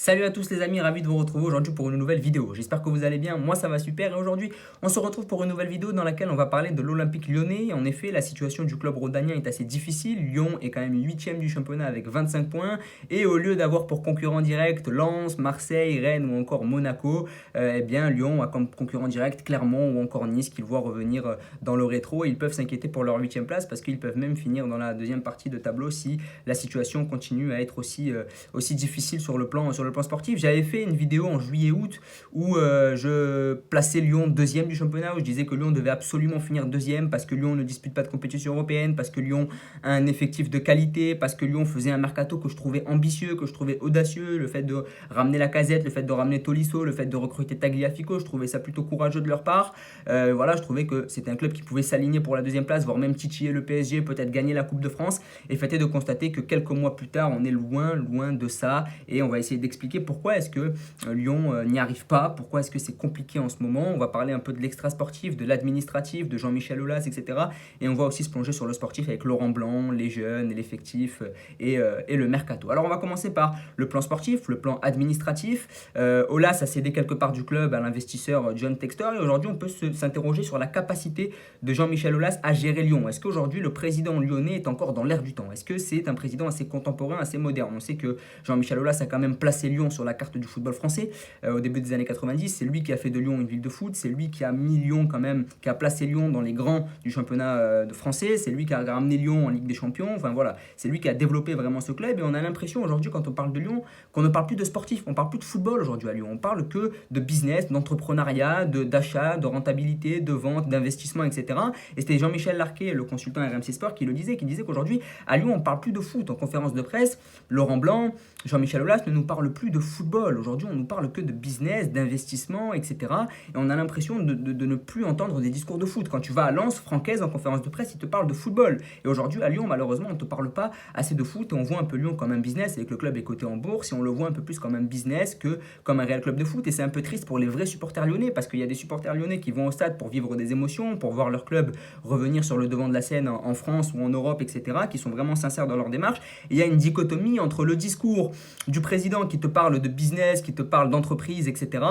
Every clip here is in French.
Salut à tous les amis, ravi de vous retrouver aujourd'hui pour une nouvelle vidéo. J'espère que vous allez bien, moi ça va super et aujourd'hui on se retrouve pour une nouvelle vidéo dans laquelle on va parler de l'Olympique Lyonnais. En effet, la situation du club rhodanien est assez difficile. Lyon est quand même 8e du championnat avec 25 points et au lieu d'avoir pour concurrent direct Lens, Marseille, Rennes ou encore Monaco, eh bien Lyon a comme concurrent direct Clermont ou encore Nice qu'ils voient revenir dans le rétro et ils peuvent s'inquiéter pour leur 8e place parce qu'ils peuvent même finir dans la deuxième partie de tableau si la situation continue à être aussi difficile sur le plan sportif. J'avais fait une vidéo en juillet-août où je plaçais Lyon deuxième du championnat, où je disais que Lyon devait absolument finir deuxième parce que Lyon ne dispute pas de compétition européenne, parce que Lyon a un effectif de qualité, parce que Lyon faisait un mercato que je trouvais ambitieux, que je trouvais audacieux, le fait de ramener Lacazette, le fait de ramener Tolisso, le fait de recruter Tagliafico, je trouvais ça plutôt courageux de leur part. Voilà, je trouvais que c'était un club qui pouvait s'aligner pour la deuxième place, voire même titiller le PSG, peut-être gagner la Coupe de France. Et fait est de constater que quelques mois plus tard, on est loin de ça et on va essayer d'expliquer pourquoi est-ce que Lyon n'y arrive pas, pourquoi est-ce que c'est compliqué en ce moment. On va parler un peu de l'extra-sportif, de l'administratif, de Jean-Michel Aulas, etc. Et on va aussi se plonger sur le sportif avec Laurent Blanc, les jeunes, l'effectif et le mercato. Alors on va commencer par le plan sportif, le plan administratif. Aulas a cédé quelque part du club à l'investisseur John Textor et aujourd'hui on peut s'interroger sur la capacité de Jean-Michel Aulas à gérer Lyon. Est-ce qu'aujourd'hui le président lyonnais est encore dans l'air du temps? Est-ce que c'est un président assez contemporain, assez moderne? On sait que Jean-Michel Aulas a quand même placé Lyon sur la carte du football français au début des années 90. C'est lui qui a fait de Lyon une ville de foot. C'est lui qui a mis Lyon quand même, qui a placé Lyon dans les grands du championnat de français. C'est lui qui a ramené Lyon en Ligue des Champions. Enfin voilà, c'est lui qui a développé vraiment ce club. Et on a l'impression aujourd'hui, quand on parle de Lyon, qu'on ne parle plus de sportif. On parle plus de football aujourd'hui à Lyon. On parle que de business, d'entrepreneuriat, d'achat, de rentabilité, de vente, d'investissement, etc. Et c'était Jean-Michel Larquet, le consultant RMC Sport, qui disait qu'aujourd'hui à Lyon on parle plus de foot. En conférence de presse, Laurent Blanc, Jean-Michel Aulas ne nous parle plus de football. Aujourd'hui, on nous parle que de business, d'investissement, etc. Et on a l'impression de ne plus entendre des discours de foot. Quand tu vas à Lens, Francaise, en conférence de presse, il te parle de football. Et aujourd'hui, à Lyon, malheureusement, on ne te parle pas assez de foot. Et on voit un peu Lyon comme un business, et que le club est coté en bourse. Et on le voit un peu plus comme un business que comme un réel club de foot. Et c'est un peu triste pour les vrais supporters lyonnais, parce qu'il y a des supporters lyonnais qui vont au stade pour vivre des émotions, pour voir leur club revenir sur le devant de la scène en France ou en Europe, etc., qui sont vraiment sincères dans leur démarche. Et il y a une dichotomie entre le discours du président qui te parle de business, qui te parle d'entreprise, etc.,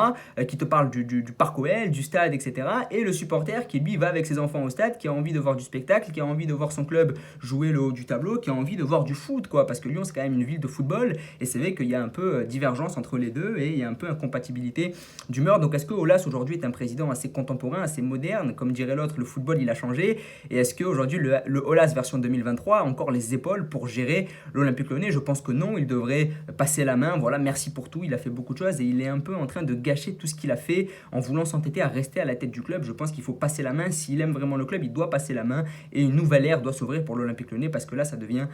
qui te parle du parc OL, du stade, etc., et le supporter qui, lui, va avec ses enfants au stade, qui a envie de voir du spectacle, qui a envie de voir son club jouer le haut du tableau, qui a envie de voir du foot, quoi, parce que Lyon, c'est quand même une ville de football, et c'est vrai qu'il y a un peu divergence entre les deux, et il y a un peu incompatibilité d'humeur. Donc, est-ce que Aulas, aujourd'hui, est un président assez contemporain, assez moderne? Comme dirait l'autre, le football, il a changé, et est-ce qu'aujourd'hui, le Aulas version 2023 a encore les épaules pour gérer l'Olympique Lyonnais? Je pense que non, il devrait passer la main. Voilà, merci pour tout, il a fait beaucoup de choses et il est un peu en train de gâcher tout ce qu'il a fait en voulant s'entêter à rester à la tête du club. Je pense qu'il faut passer la main. S'il aime vraiment le club, il doit passer la main et une nouvelle ère doit s'ouvrir pour l'Olympique Lyonnais, parce que là, ça devient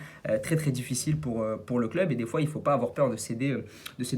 très difficile pour le club et des fois, il ne faut pas avoir peur de céder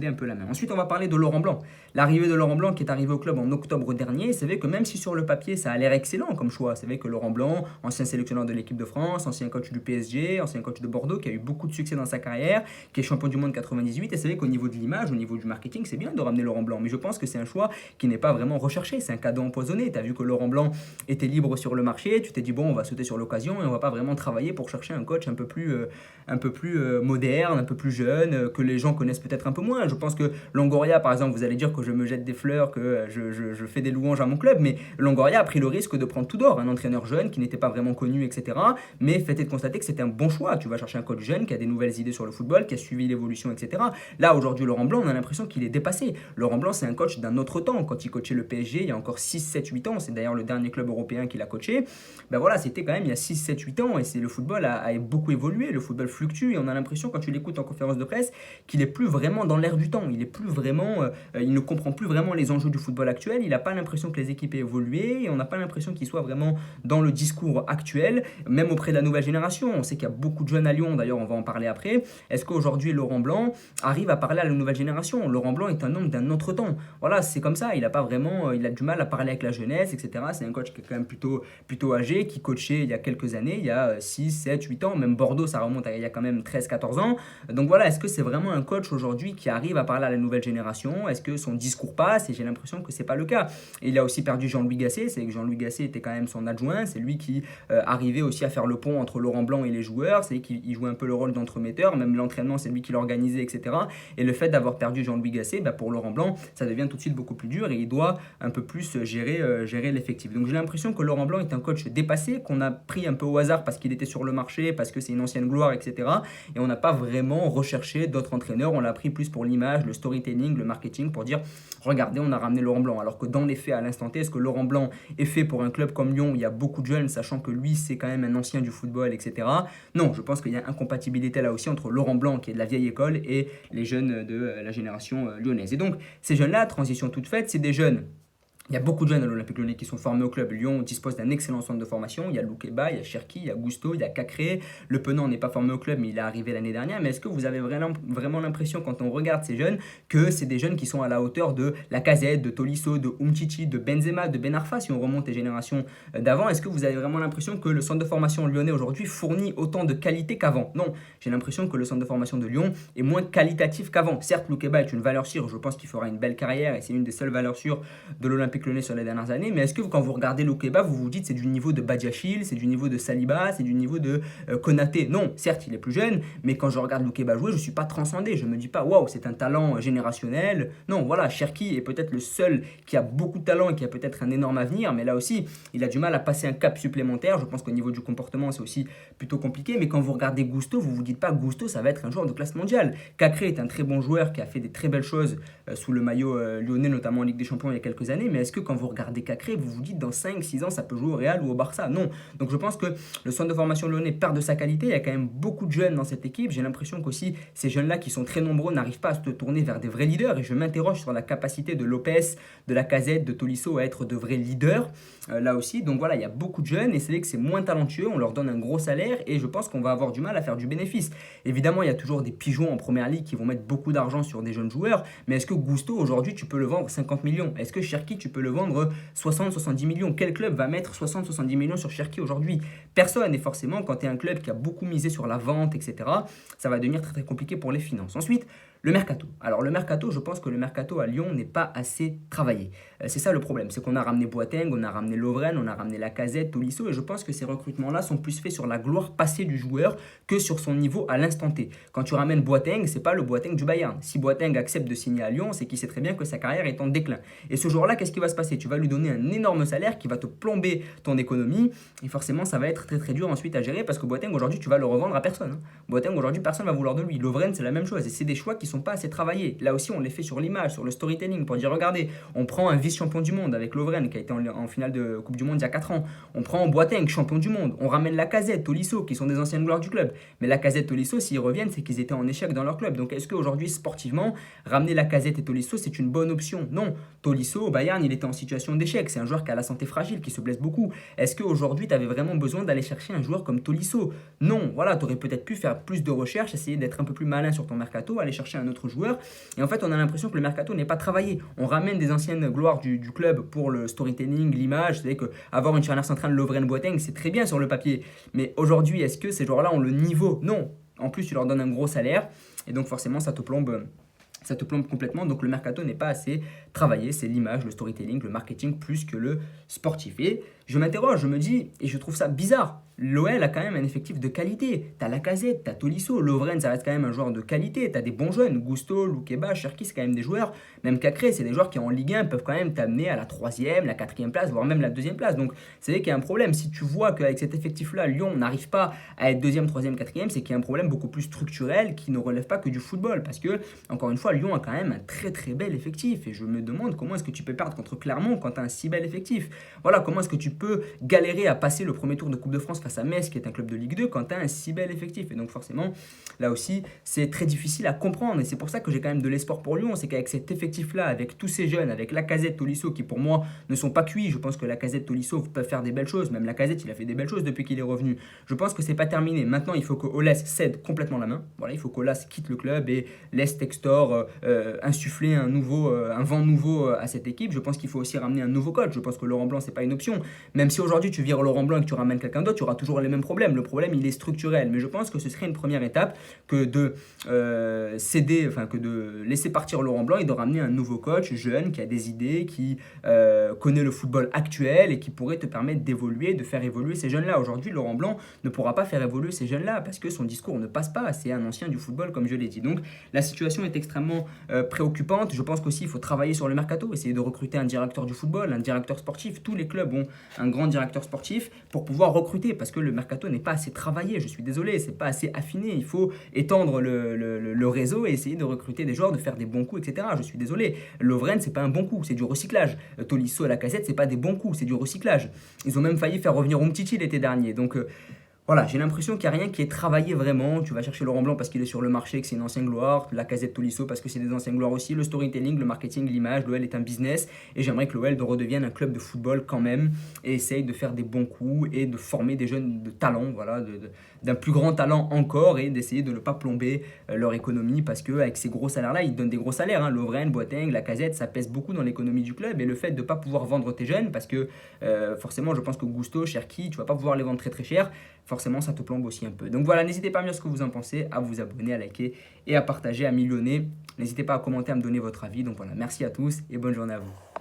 un peu la main. Ensuite, on va parler de Laurent Blanc. L'arrivée de Laurent Blanc qui est arrivé au club en octobre dernier, c'est vrai que même si sur le papier, ça a l'air excellent comme choix, c'est vrai que Laurent Blanc, ancien sélectionneur de l'équipe de France, ancien coach du PSG, ancien coach de Bordeaux, qui a eu beaucoup de succès dans sa carrière, qui est champion du monde 98, et c'est vrai qu'au niveau de l'image, au niveau du marketing, c'est bien de ramener Laurent Blanc, mais je pense que c'est un choix qui n'est pas vraiment recherché, c'est un cadeau empoisonné. Tu as vu que Laurent Blanc était libre sur le marché, tu t'es dit bon, on va sauter sur l'occasion et on va pas vraiment travailler pour chercher un coach un peu plus moderne, un peu plus jeune, que les gens connaissent peut-être un peu moins. Je pense que Longoria, par exemple, vous allez dire que je me jette des fleurs, que je fais des louanges à mon club, mais Longoria a pris le risque de prendre Tudor, un entraîneur jeune qui n'était pas vraiment connu, etc. Mais fait est de constater que c'était un bon choix. Tu vas chercher un coach jeune qui a des nouvelles idées sur le football, qui a suivi l'évolution, etc. Là, aujourd'hui, Laurent Blanc, on a l'impression qu'il est dépassé. Laurent Blanc, c'est un coach d'un autre temps. Quand il coachait le PSG, il y a encore 6, 7, 8 ans, c'est d'ailleurs le dernier club européen qu'il a coaché, ben voilà, c'était quand même il y a 6, 7, 8 ans, et le football a beaucoup évolué, le football fluctue, et on a l'impression, quand tu l'écoutes en conférence de presse, qu'il est plus vraiment dans l'air du temps. Il est plus vraiment, il ne comprend plus vraiment les enjeux du football actuel, il n'a pas l'impression que les équipes aient évolué, et on n'a pas l'impression qu'il soit vraiment dans le discours actuel, même auprès de la nouvelle génération. On sait qu'il y a beaucoup de jeunes à Lyon, d'ailleurs on va en parler après. Est-ce qu'aujourd'hui Laurent Blanc arrive à parler à la nouvelle génération? Laurent Blanc est un homme d'un autre temps. Voilà, c'est comme ça, il a pas vraiment, il a du mal à parler avec la jeunesse, etc. C'est un coach qui est quand même plutôt âgé, qui coachait il y a quelques années, il y a 6, 7, 8 ans, même Bordeaux, ça remonte à il y a quand même 13, 14 ans. Donc voilà, est-ce que c'est vraiment un coach aujourd'hui qui arrive à parler à la nouvelle génération? Est-ce que son discours passe? Et j'ai l'impression que c'est pas le cas. Et il a aussi perdu Jean-Louis Gasset, c'est que Jean-Louis Gasset était quand même son adjoint, c'est lui qui arrivait aussi à faire le pont entre Laurent Blanc et les joueurs, c'est lui qui jouait un peu le rôle d'entremetteur, même l'entraînement c'est lui qui l'organisait, etc. Et le le fait d'avoir perdu Jean-Louis Gasset, pour Laurent Blanc, ça devient tout de suite beaucoup plus dur et il doit un peu plus gérer l'effectif. Donc j'ai l'impression que Laurent Blanc est un coach dépassé, qu'on a pris un peu au hasard parce qu'il était sur le marché, parce que c'est une ancienne gloire, etc. Et on n'a pas vraiment recherché d'autres entraîneurs, on l'a pris plus pour l'image, le storytelling, le marketing, pour dire regardez, on a ramené Laurent Blanc. Alors que dans les faits, à l'instant T, est-ce que Laurent Blanc est fait pour un club comme Lyon où il y a beaucoup de jeunes, sachant que lui c'est quand même un ancien du football, etc. Non, je pense qu'il y a incompatibilité là aussi entre Laurent Blanc qui est de la vieille école et les jeunes de la génération lyonnaise. Et donc ces jeunes-là, transition toute faite, c'est des jeunes. Il y a beaucoup de jeunes à l'Olympique Lyonnais qui sont formés au club. Lyon dispose d'un excellent centre de formation. Il y a Loukeba, il y a Cherki, il y a Gusto, il y a Cacré. Le Penant n'est pas formé au club, mais il est arrivé l'année dernière. Mais est-ce que vous avez vraiment l'impression, quand on regarde ces jeunes, que c'est des jeunes qui sont à la hauteur de Lacazette, de Tolisso, de Umtiti, de Benzema, de Ben Arfa, si on remonte les générations d'avant? Est-ce que vous avez vraiment l'impression que le centre de formation lyonnais aujourd'hui fournit autant de qualité qu'avant? Non, j'ai l'impression que le centre de formation de Lyon est moins qualitatif qu'avant. Certes, Loukeba est une valeur sûre. Je pense qu'il fera une belle carrière et c'est une des seules valeurs sûres de l'Olympique Lyonnais sur les dernières années, mais est-ce que quand vous regardez Loukeba, vous vous dites c'est du niveau de Badiachil, c'est du niveau de Saliba, c'est du niveau de Konaté? Non, certes il est plus jeune, mais quand je regarde Loukeba jouer, je ne suis pas transcendé, je me dis pas waouh, c'est un talent générationnel. Non, voilà, Cherki est peut-être le seul qui a beaucoup de talent et qui a peut-être un énorme avenir, mais là aussi, il a du mal à passer un cap supplémentaire. Je pense qu'au niveau du comportement, c'est aussi plutôt compliqué, mais quand vous regardez Gusto, vous vous dites pas Gusto, ça va être un joueur de classe mondiale. Cacré est un très bon joueur qui a fait des très belles choses sous le maillot lyonnais, notamment en Ligue des Champions il y a quelques années, mais est-ce que quand vous regardez Cacré, vous vous dites dans 5-6 ans ça peut jouer au Real ou au Barça? Non. Donc je pense que le centre de formation lyonnais perd de sa qualité. Il y a quand même beaucoup de jeunes dans cette équipe. J'ai l'impression qu'aussi ces jeunes-là qui sont très nombreux n'arrivent pas à se tourner vers des vrais leaders, et je m'interroge sur la capacité de Lopez, de Lacazette, de Tolisso à être de vrais leaders là aussi. Donc voilà, il y a beaucoup de jeunes et c'est vrai que c'est moins talentueux, on leur donne un gros salaire et je pense qu'on va avoir du mal à faire du bénéfice. Évidemment, il y a toujours des pigeons en première ligue qui vont mettre beaucoup d'argent sur des jeunes joueurs, mais est-ce que Gusto aujourd'hui tu peux le vendre 50 millions? Est-ce que Cherki tu peux le vendre 60-70 millions? Quel club va mettre 60-70 millions sur Cherki aujourd'hui? Personne. Et forcément, quand tu es un club qui a beaucoup misé sur la vente, etc., ça va devenir très très compliqué pour les finances. Ensuite, le mercato. Alors le mercato, je pense que le mercato à Lyon n'est pas assez travaillé. C'est ça le problème, c'est qu'on a ramené Boateng, on a ramené Lovren, on a ramené Lacazette, Tolisso, et je pense que ces recrutements-là sont plus faits sur la gloire passée du joueur que sur son niveau à l'instant T. Quand tu ramènes Boateng, c'est pas le Boateng du Bayern. Si Boateng accepte de signer à Lyon, c'est qu'il sait très bien que sa carrière est en déclin. Et ce joueur-là, qu'est-ce qui va se passer? Tu vas lui donner un énorme salaire qui va te plomber ton économie, et forcément ça va être très très dur ensuite à gérer, parce que Boateng aujourd'hui tu vas le revendre à personne. Boateng aujourd'hui personne va vouloir de lui. Lovren c'est la même chose, et c'est des choix qui sont pas assez travaillés. Là aussi on les fait sur l'image, sur le storytelling, pour dire regardez, on prend un vice-champion du monde avec Lovren qui a été en finale de Coupe du Monde il y a 4 ans. On prend Boateng, champion du monde. On ramène Lacazette, Tolisso qui sont des anciennes gloires du club. Mais Lacazette, Tolisso, s'ils reviennent, c'est qu'ils étaient en échec dans leur club. Donc est-ce qu'aujourd'hui sportivement, ramener Lacazette et Tolisso c'est une bonne option? Non. Tolisso au Bayern, il était en situation d'échec. C'est un joueur qui a la santé fragile, qui se blesse beaucoup. Est-ce qu'aujourd'hui tu avais vraiment besoin d'aller chercher un joueur comme Tolisso? Non. Voilà, tu aurais peut-être pu faire plus de recherches, essayer d'être un peu plus malin sur ton mercato, aller chercher un autre joueur. Et en fait, on a l'impression que le mercato n'est pas travaillé. On ramène des anciennes gloires du club pour le storytelling, l'image. C'est-à-dire qu'avoir une charnière centrale Lovren Boateng, c'est très bien sur le papier. Mais aujourd'hui, est-ce que ces joueurs-là ont le niveau? Non. En plus, tu leur donnes un gros salaire. Et donc forcément, ça te plombe complètement. Donc le mercato n'est pas assez travaillé. C'est l'image, le storytelling, le marketing plus que le sportif. Et je m'interroge, je me dis, et je trouve ça bizarre, l'OL a quand même un effectif de qualité. T'as Lacazette, t'as Tolisso, Lovren, ça reste quand même un joueur de qualité. T'as des bons jeunes, Gusto, Loukeba, Cherki, c'est quand même des joueurs. Même Cacré, c'est des joueurs qui en Ligue 1 peuvent quand même t'amener à la 3e, la 4e place, voire même la 2e place. Donc c'est vrai qu'il y a un problème. Si tu vois qu'avec cet effectif-là, Lyon n'arrive pas à être 2e, 3e, 4e, c'est qu'il y a un problème beaucoup plus structurel qui ne relève pas que du football. Parce que, encore une fois, Lyon a quand même un très très bel effectif. Et je me demande comment est-ce que tu peux perdre contre Clermont quand tu as un si bel effectif. Voilà, comment est-ce que tu peux galérer à passer le premier tour de Coupe de France face à Metz, qui est un club de Ligue 2, quand tu as un si bel effectif. Et donc forcément, là aussi, c'est très difficile à comprendre. Et c'est pour ça que j'ai quand même de l'espoir pour Lyon. C'est qu'avec cet effectif-là, avec tous ces jeunes, avec Lacazette, Tolisso, qui pour moi ne sont pas cuits, je pense que Lacazette, Tolisso peuvent faire des belles choses. Même Lacazette, il a fait des belles choses depuis qu'il est revenu. Je pense que c'est pas terminé. Maintenant, il faut que Olas cède complètement la main. Voilà, il faut qu'Olas quitte le club et laisse Textor insuffler un vent nouveau à cette équipe. Je pense qu'il faut aussi ramener un nouveau coach. Je pense que Laurent Blanc, c'est pas une option. Même si aujourd'hui tu vires Laurent Blanc et que tu ramènes quelqu'un d'autre, tu auras toujours les mêmes problèmes. Le problème, il est structurel. Mais je pense que ce serait une première étape que de laisser partir Laurent Blanc et de ramener un nouveau coach jeune qui a des idées, qui connaît le football actuel et qui pourrait te permettre d'évoluer, de faire évoluer ces jeunes-là. Aujourd'hui, Laurent Blanc ne pourra pas faire évoluer ces jeunes-là parce que son discours ne passe pas. C'est un ancien du football, comme je l'ai dit. Donc, la situation est extrêmement vraiment préoccupante. Je pense qu'aussi il faut travailler sur le mercato, essayer de recruter un directeur du football, un directeur sportif. Tous les clubs ont un grand directeur sportif pour pouvoir recruter parce que le mercato n'est pas assez travaillé. Je suis désolé, c'est pas assez affiné. Il faut étendre le réseau et essayer de recruter des joueurs, de faire des bons coups, etc. Je suis désolé. Lovren, c'est pas un bon coup, c'est du recyclage. Tolisso et Lacazette, c'est pas des bons coups, c'est du recyclage. Ils ont même failli faire revenir Umtiti l'été dernier. Donc voilà, j'ai l'impression qu'il n'y a rien qui est travaillé vraiment. Tu vas chercher Laurent Blanc parce qu'il est sur le marché, que c'est une ancienne gloire. Lacazette, Tolisso parce que c'est des anciennes gloires aussi. Le storytelling, le marketing, l'image. L'OL est un business. Et j'aimerais que l'OL redevienne un club de football quand même. Et essaye de faire des bons coups et de former des jeunes de talent, voilà, d'un plus grand talent encore. Et d'essayer de ne pas plomber leur économie parce qu'avec ces gros salaires-là, ils donnent des gros salaires. Hein. Lovren, Boateng, Lacazette, ça pèse beaucoup dans l'économie du club. Et le fait de ne pas pouvoir vendre tes jeunes parce que forcément, je pense que Gusto, Cherki, tu vas pas pouvoir les vendre très très cher. Forcément, ça te plombe aussi un peu. Donc voilà, n'hésitez pas à me dire ce que vous en pensez, à vous abonner, à liker et à partager, à millionner. N'hésitez pas à commenter, à me donner votre avis. Donc voilà, merci à tous et bonne journée à vous.